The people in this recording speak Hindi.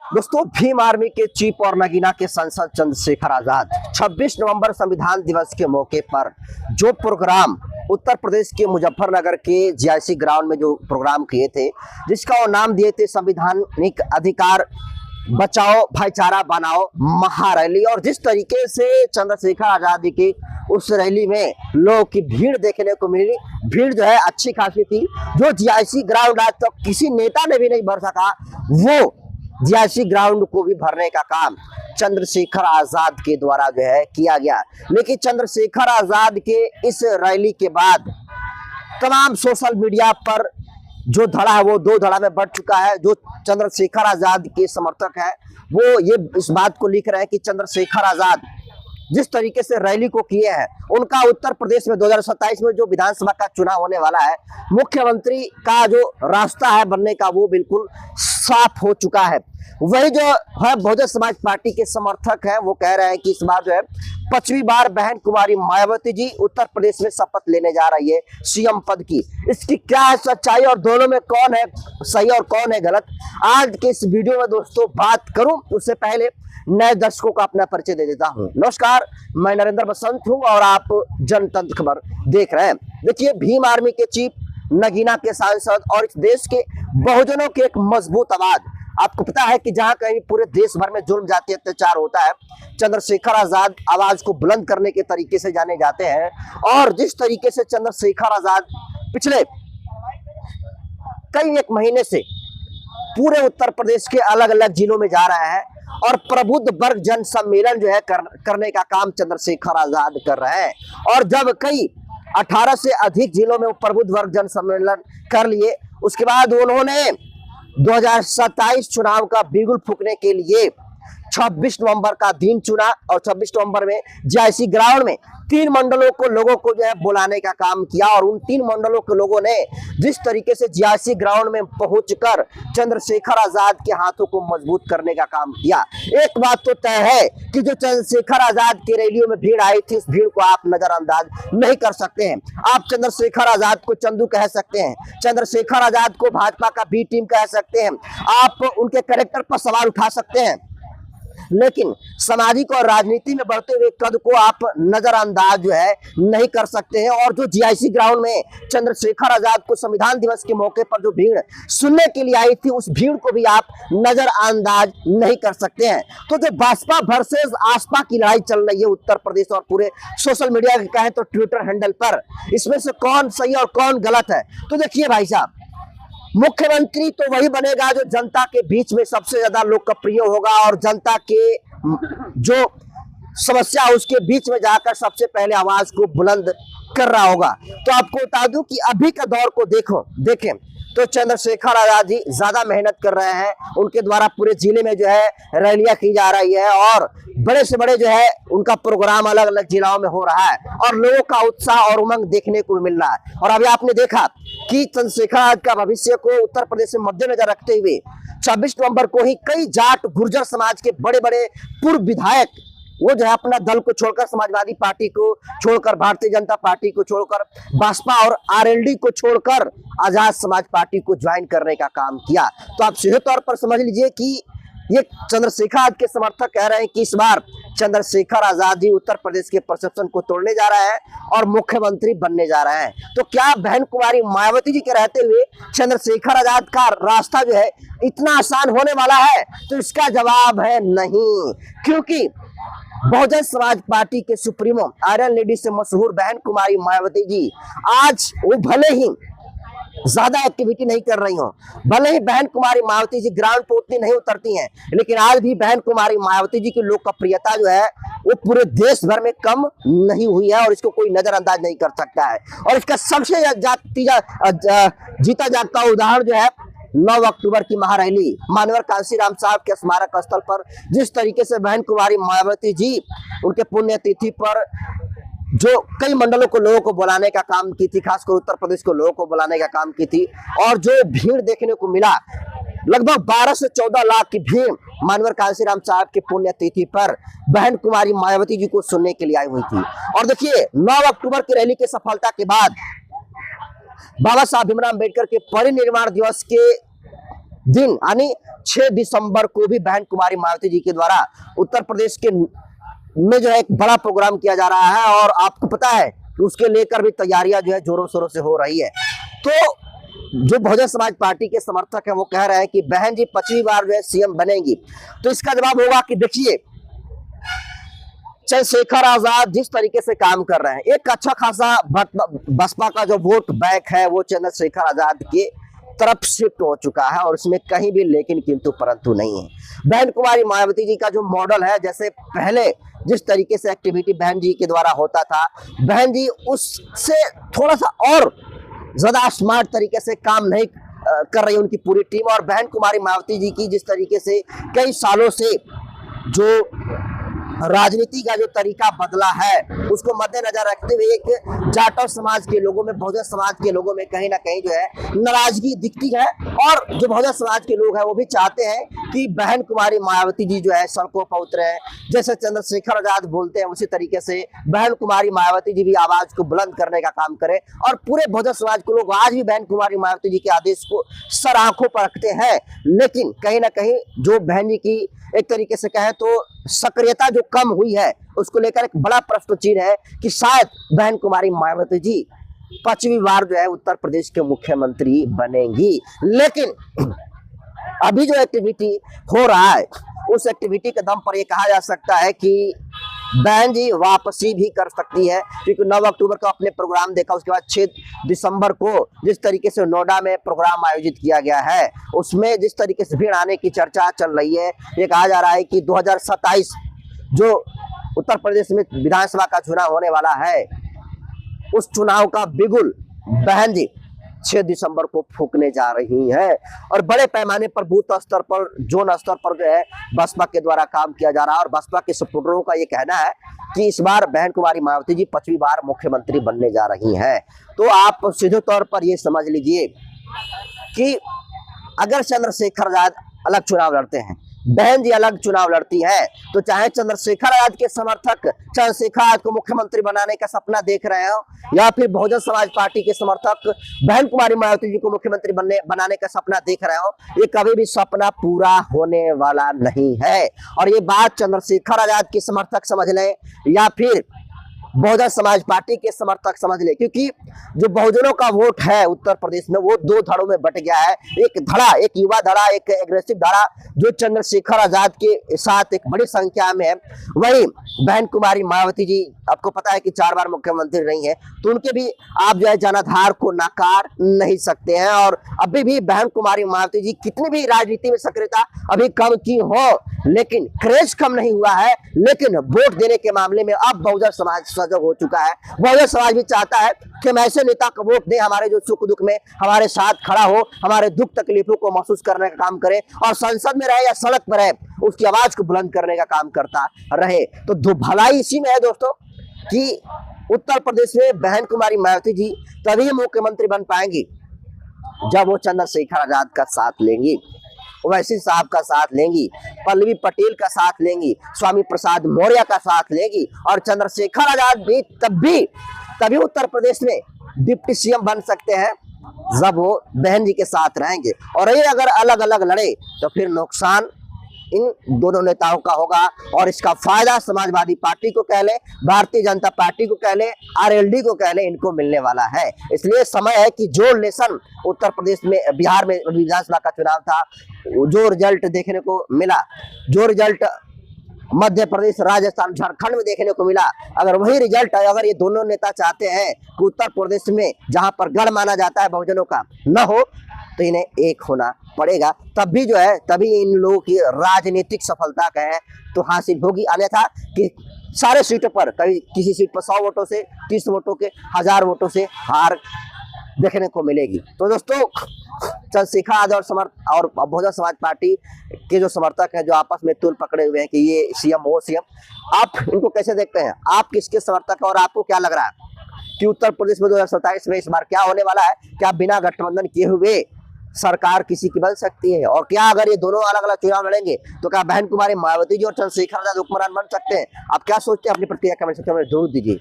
दोस्तों, भीम आर्मी के चीफ और नगीना के सांसद चंद्रशेखर आजाद 26 नवंबर संविधान दिवस के मौके पर जो प्रोग्राम उत्तर प्रदेश के मुजफ्फरनगर के जीआईसी ग्राउंड में जो प्रोग्राम किए थे, जिसका वो नाम दिए थे संवैधानिक अधिकार बचाओ भाईचारा बनाओ महारैली। और जिस तरीके से चंद्रशेखर आजाद की उस रैली में लोगों की भीड़ देखने को मिली, भीड़ जो है अच्छी खासी थी। जो जीआईसी ग्राउंड आज तक किसी नेता ने भी नहीं भर सका, वो जीआईसी ग्राउंड को भी भरने का काम चंद्रशेखर आजाद के द्वारा जो है किया गया। लेकिन चंद्रशेखर आजाद के इस रैली के बाद तमाम सोशल मीडिया पर जो धड़ा है वो दो धड़ा में बढ़ चुका है। जो चंद्रशेखर आजाद के समर्थक है वो ये इस बात को लिख रहे हैं कि चंद्रशेखर आजाद जिस तरीके से रैली को किए हैं, उनका उत्तर प्रदेश में 2027 में जो विधानसभा का चुनाव होने वाला है, मुख्यमंत्री का जो रास्ता है बनने का वो बिल्कुल साफ हो चुका है। वही जो है बहुजन समाज पार्टी के समर्थक हैं वो कह रहे हैं कि इस बार जो है 5वीं बार बहन कुमारी मायावती जी उत्तर प्रदेश में शपथ लेने जा रही है सीएम पद की। इसकी क्या है सच्चाई और दोनों में कौन है सही और कौन है गलत, आज के इस वीडियो में दोस्तों बात करूं। उससे पहले नए दर्शकों का अपना परिचय दे देता हूं। नमस्कार, मैं नरेंद्र बसंत हूं और आप जनतंत्र खबर देख रहे हैं। देखिए, भीम आर्मी के चीफ, नगीना के सांसद और इस देश के बहुजनों की एक मजबूत आवाज। आपको पता है कि जहां कहीं पूरे देश भर में जुल्म जाति अत्याचार होता है, चंद्रशेखर आजाद आवाज को बुलंद करने के तरीके से जाने जाते हैं। और जिस तरीके से चंद्रशेखर आजाद पिछले कई एक महीने से पूरे उत्तर प्रदेश के अलग अलग जिलों में जा रहा है और प्रबुद्ध वर्ग जन सम्मेलन जो है करने का काम चंद्रशेखर आजाद कर रहे हैं। और जब कई 18 से अधिक जिलों में वो प्रबुद्ध वर्ग जन सम्मेलन कर लिए, उसके बाद उन्होंने 2027 चुनाव का बिगुल फूंकने के लिए 26 नवंबर का दिन चुना और 26 नवंबर में जीआईसी ग्राउंड में 3 मंडलों को लोगों को जो है बुलाने का काम किया। और उन 3 मंडलों के लोगों ने जिस तरीके से जीआईसी ग्राउंड में पहुंचकर चंद्रशेखर आजाद के हाथों को मजबूत करने का काम किया। एक बात तो तय है कि जो चंद्रशेखर आजाद की रैलियों में भीड़ आई थी, उस भीड़ को आप नजरअंदाज नहीं कर सकते हैं। आप चंद्रशेखर आजाद को चंदू कह सकते हैं, चंद्रशेखर आजाद को भाजपा का बी टीम कह सकते हैं, आप उनके कैरेक्टर पर सवाल उठा सकते हैं, लेकिन सामाजिक और राजनीति में बढ़ते हुए कद को आप नजरअंदाज जो है नहीं कर सकते हैं। और जो जीआईसी ग्राउंड में चंद्रशेखर आजाद को संविधान दिवस के मौके पर जो भीड़ सुनने के लिए आई थी, उस भीड़ को भी आप नजरअंदाज नहीं कर सकते हैं। तो जो भाजपा वर्सेस आसपा की लड़ाई चल रही है उत्तर प्रदेश और पूरे सोशल मीडिया के कहें तो ट्विटर हैंडल पर, इसमें से कौन सही और कौन गलत है? तो देखिए भाई साहब, मुख्यमंत्री तो वही बनेगा जो जनता के बीच में सबसे ज्यादा लोकप्रिय होगा और जनता के जो समस्या है उसके बीच में जाकर सबसे पहले आवाज को बुलंद कर रहा होगा। तो आपको बता दूं कि अभी का दौर को देखें तो चंद्रशेखर आजाद जी ज्यादा मेहनत कर रहे हैं। उनके द्वारा पूरे जिले में जो है रैलियां की जा रही है और बड़े से बड़े जो है उनका प्रोग्राम अलग अलग जिलों में हो रहा है और लोगों का उत्साह और उमंग देखने को मिल रहा है। और अभी आपने देखा कि चंद्रशेखर आजाद का भविष्य को उत्तर प्रदेश में मद्देनजर रखते हुए 26 नवंबर को ही कई जाट गुर्जर समाज के बड़े बड़े पूर्व विधायक वो जो है अपना दल को छोड़कर, समाजवादी पार्टी को छोड़कर, भारतीय जनता पार्टी को छोड़कर, बसपा और आरएलडी को छोड़कर आजाद समाज पार्टी को ज्वाइन करने का काम किया। तो आप सीधे तौर पर समझ लीजिए कि ये चंद्रशेखर आजाद के समर्थक कह रहे हैं कि इस बार चंद्रशेखर आजाद जी उत्तर प्रदेश के परसेप्शन को तोड़ने जा रहे हैं और मुख्यमंत्री बनने जा रहे हैं। तो क्या बहन कुमारी मायावती जी के रहते हुए चंद्रशेखर आजाद का रास्ता जो है इतना आसान होने वाला है? तो इसका जवाब है नहीं, क्योंकि बहुजन समाज पार्टी के सुप्रीमो आयरन लेडी से मशहूर बहन कुमारी मायावती जी आज वो भले ही ज्यादा एक्टिविटी नहीं कर रही हो, भले ही बहन कुमारी मायावती जी ग्राउंड पर उतनी नहीं उतरती हैं, लेकिन आज भी बहन कुमारी मायावती जी की लोकप्रियता जो है वो पूरे देश भर में कम नहीं हुई है और इसको कोई नजरअंदाज नहीं कर सकता है। और इसका सबसे जीता जागता उदाहरण जो है 9 अक्टूबर की महारैली मानवर कांशीराम साहब के स्मारक स्थल पर जिस तरीके से बहन कुमारी मायावती जी उनके पुण्यतिथि पर जो कई मंडलों को लोगों को बुलाने का काम की थी, खासकर उत्तर प्रदेश को लोगों को बुलाने का काम की थी, और जो भीड़ देखने को मिला, लगभग 12 से 14 लाख की भीड़ मानवर कांशीराम साहब के पुण्यतिथि पर बहन कुमारी मायावती जी को सुनने के लिए आई हुई थी। और देखिए, 9 अक्टूबर की रैली की सफलता के बाद बाबा साहब भीमराव अम्बेडकर के परिनिर्वाण दिवस के दिन यानी 6 दिसंबर को भी बहन कुमारी मायावती जी के द्वारा उत्तर प्रदेश के में जो है एक बड़ा प्रोग्राम किया जा रहा है और आपको पता है कि उसके लेकर भी तैयारियां जो है जोरों शोरों से हो रही है। तो जो बहुजन समाज पार्टी के समर्थक है वो कह रहे हैं कि बहन जी 5वीं बार जो है सीएम बनेंगी। तो इसका जवाब होगा कि देखिए चंद्रशेखर आजाद जिस तरीके से काम कर रहे हैं, एक अच्छा खासा बसपा का जो वोट बैंक है वो चंद्रशेखर आजाद के तरफ शिफ्ट हो चुका है और उसमें कहीं भी लेकिन किंतु परंतु नहीं है। बहन कुमारी मायावती जी का जो मॉडल है, जैसे पहले जिस तरीके से एक्टिविटी बहन जी के द्वारा होता था, बहन जी उससे थोड़ा सा और ज्यादा स्मार्ट तरीके से काम नहीं कर रही उनकी पूरी टीम। और बहन कुमारी मायावती जी की जिस तरीके से कई सालों से जो राजनीति का जो तरीका बदला है उसको मद्देनजर रखते हुए एक जाटव समाज के लोगों में, बहुजन समाज के लोगों में कहीं ना कहीं जो है नाराजगी दिखती है। और जो बहुजन समाज के लोग हैं वो भी चाहते हैं कि बहन कुमारी मायावती जी जो है सड़कों पर उतरे, जैसे चंद्रशेखर आजाद बोलते हैं उसी तरीके से बहन कुमारी मायावती जी भी आवाज को बुलंद करने का काम करें। और पूरे बहुजन समाज के लोग आज भी बहन कुमारी मायावती जी के आदेश को सर आंखों पर रखते हैं, लेकिन कहीं ना कहीं जो बहन जी की एक तरीके से कहे तो सक्रियता जो कम हुई है उसको लेकर एक बड़ा प्रश्न चिन्ह है कि शायद बहन कुमारी मायावती जी 5वीं बार जो है उत्तर प्रदेश के मुख्यमंत्री बनेंगी। लेकिन अभी जो एक्टिविटी हो रहा है उस एक्टिविटी के दम पर यह कहा जा सकता है कि बहन जी वापसी भी कर सकती है, क्योंकि 9 अक्टूबर को अपने प्रोग्राम देखा, उसके बाद 6 दिसंबर को जिस तरीके से नोएडा में प्रोग्राम आयोजित किया गया है उसमें जिस तरीके से भीड़ आने की चर्चा चल रही है। ये कहा जा रहा है कि 2027 जो उत्तर प्रदेश में विधानसभा का चुनाव होने वाला है उस चुनाव का बिगुल बहन जी 6 दिसंबर को फूकने जा रही है। और बड़े पैमाने पर बूथ स्तर पर, जोन स्तर पर जो है बसपा के द्वारा काम किया जा रहा है और बसपा के सपोर्टरों का ये कहना है कि इस बार बहन कुमारी मायावती जी 5वीं बार मुख्यमंत्री बनने जा रही हैं। तो आप सीधे तौर पर ये समझ लीजिए कि अगर चंद्रशेखर आजाद अलग चुनाव लड़ते हैं, बहन जी अलग चुनाव लड़ती है, तो चाहे चंद्रशेखर आजाद के समर्थक चंद्रशेखर आजाद को मुख्यमंत्री बनाने का सपना देख रहे हो या फिर बहुजन समाज पार्टी के समर्थक बहन कुमारी मायावती जी को मुख्यमंत्री बनाने का सपना देख रहे हो, ये कभी भी सपना पूरा होने वाला नहीं है। और ये बात चंद्रशेखर आजाद के समर्थक समझ लें या फिर बहुजन समाज पार्टी के समर्थक समझ ले, क्योंकि जो बहुजनों का वोट है उत्तर प्रदेश में वो 2 धड़ों में बट गया है। एक धड़ा, एक युवा धड़ा, एक एग्रेसिव धड़ा जो चंद्रशेखर आजाद के साथ एक बड़ी संख्या में है। वही बहन कुमारी मायावती जी आपको पता है कि 4 बार मुख्यमंत्री रही हैं, तो उनके भी आप जो है जनाधार को नकार नहीं सकते हैं। और अभी भी बहन कुमारी मायावती जी कितनी भी राजनीति में सक्रियता अभी कम की हो, लेकिन क्रेज कम नहीं हुआ है, लेकिन वोट देने के मामले में अब बहुजन समाज सजग हो चुका है। बहुजन समाज भी चाहता है कि हम ऐसे नेता को वोट दें हमारे जो सुख दुख में हमारे साथ खड़ा हो, हमारे दुख तकलीफों को महसूस करने का काम करे और संसद में रहे या सड़क पर रहे उसकी आवाज को बुलंद करने का काम करता रहे। तो भलाई इसी में है दोस्तों कि उत्तर प्रदेश में बहन कुमारी मायावती जी तभी मुख्यमंत्री बन पाएंगी जब वो चंद्रशेखर आजाद का साथ लेंगी, ओवैसी साहब का साथ लेंगी, पल्लवी पटेल का साथ लेंगी, स्वामी प्रसाद मौर्य का साथ लेंगी और चंद्रशेखर आजाद भी तभी उत्तर प्रदेश में डिप्टी सीएम बन सकते हैं जब वो बहन जी के साथ रहेंगे। और ये अगर अलग अलग लड़े तो फिर नुकसान इन दोनों नेताओं का होगा और इसका फायदा समाजवादी पार्टी को कह ले, भारतीय जनता पार्टी को कह ले, आरएलडी को कह ले, इनको मिलने वाला है। इसलिए समय है कि जो लेसन उत्तर प्रदेश में, बिहार में विधानसभा का चुनाव था, जो रिजल्ट देखने को मिला, जो रिजल्ट मध्य प्रदेश, राजस्थान, झारखंड में देखने को मिला, अगर वही रिजल्ट अगर ये दोनों नेता चाहते हैं कि उत्तर प्रदेश में जहां पर गढ़ माना जाता है बहुजनों का न हो, तो इन्हें एक होना पड़ेगा। तब भी जो है तभी इन लोगों की राजनीतिक सफलता कहें तो हासिल होगी। अन्यथा कि सारे सीटों पर, कभी किसी सीट पर 100 वोटों से, 30 वोटों के, 1000 वोटों से हार देखने को मिलेगी। तो दोस्तों चंद्रशेखर आजाद और बहुजन समाज पार्टी के जो समर्थक हैं जो आपस में तुल पकड़े हुए हैं कि ये सीएम हो सीएम, आप इनको कैसे देखते हैं? आप किसके समर्थक हैं और आपको क्या लग रहा है कि उत्तर प्रदेश में 2027 में इस बार क्या होने वाला है? क्या बिना गठबंधन किए हुए सरकार किसी की बन सकती है? और क्या अगर ये दोनों अलग अलग चुनाव लड़ेंगे तो क्या बहन कुमारी मायावती जी और चंद्रशेखर आजाद हुक्मरान बन सकते हैं? आप क्या सोचते हैं? अपनी प्रतिक्रिया कमेंट सेक्शन में जरूर दीजिए।